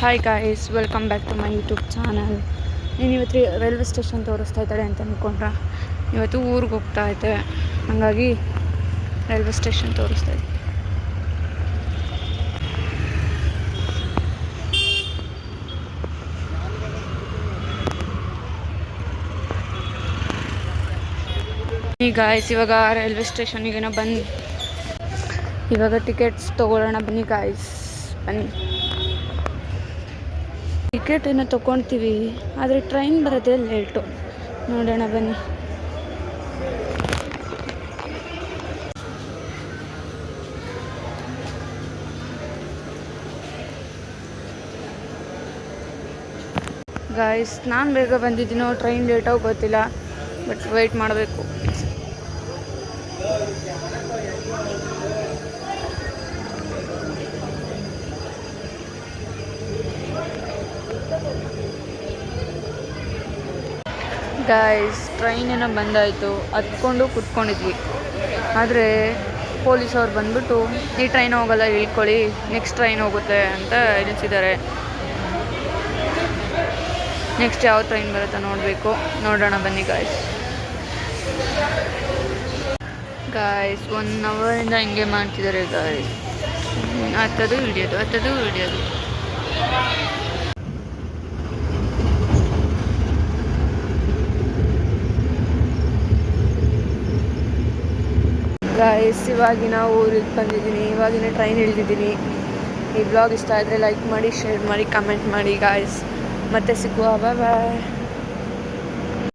Hi guys, welcome back to my YouTube channel. ನೀನು ಇವತ್ತು railway station ತೋರಿಸ್ತಾ ಇದ್ದಾಳೆ ಅಂತ ಅಂದ್ಕೊಂಡ್ರೆ ಇವತ್ತು ಊರಿಗೆ ಹೋಗ್ತಾ ಇದ್ದೆ, ಹಾಗಾಗಿ ರೈಲ್ವೆ ಸ್ಟೇಷನ್ ತೋರಿಸ್ತಾ ಇದ್ದೆ. ಈ ಗಾಯ್ಸ್ ಇವಾಗ ರೈಲ್ವೆ ಸ್ಟೇಷನಿಗೆ ಬಂದು ಇವಾಗ ಟಿಕೆಟ್ಸ್ ತೊಗೊಳ್ಳೋಣ. ಬನ್ನಿ ಗಾಯ್ಸ್, ಬನ್ನಿ. ಟಿಕೆಟ್ ಏನೋ ತೊಗೊಳ್ತೀವಿ, ಆದರೆ ಟ್ರೈನ್ ಬರೋದೇ ಲೇಟು. ನೋಡೋಣ ಬನ್ನಿ. ಗಾಯ್ಸ್, ನಾನು ಬೇಗ ಬಂದಿದ್ದೀನೋ ಟ್ರೈನ್ ಲೇಟಾಗಿ ಗೊತ್ತಿಲ್ಲ, ಬಟ್ ವೆಯ್ಟ್ ಮಾಡಬೇಕು. ಗಾಯ್ಸ್, ಟ್ರೈನ್ ಏನೋ ಬಂದಾಯಿತು, ಹತ್ಕೊಂಡು ಕೂತ್ಕೊಂಡಿದ್ವಿ. ಆದರೆ ಪೊಲೀಸವ್ರು ಬಂದ್ಬಿಟ್ಟು ಈ ಟ್ರೈನ್ ಹೋಗಲ್ಲ, ಇಳ್ಕೊಳ್ಳಿ, ನೆಕ್ಸ್ಟ್ ಟ್ರೈನ್ ಹೋಗುತ್ತೆ ಅಂತ ನಿಲ್ಲಿಸಿದ್ದಾರೆ. ನೆಕ್ಸ್ಟ್ ಯಾವ ಟ್ರೈನ್ ಬರುತ್ತೋ ನೋಡೋಣ ಬನ್ನಿ ಗಾಯ್ಸ್. 1 ಅವರಿಂದ ಹಿಂಗೆ ಮಾಡ್ತಿದ್ದಾರೆ ಗಾಯ್ಸ್. ಹತ್ತದು ಹಿಡಿಯೋದು. ಗಾಯ್ಸ್, ಇವಾಗಿನ ಊರಿಗೆ ಬಂದಿದ್ದೀನಿ, ಇವಾಗಿನ ಟ್ರೈನ್ ಇಳಿದಿದ್ದೀನಿ. ಈ ಬ್ಲಾಗ್ ಇಷ್ಟ ಆದರೆ ಲೈಕ್ ಮಾಡಿ, ಶೇರ್ ಮಾಡಿ, ಕಮೆಂಟ್ ಮಾಡಿ ಗಾಯ್ಸ್. ಮತ್ತೆ ಸಿಗುವ, ಬಾಯ್.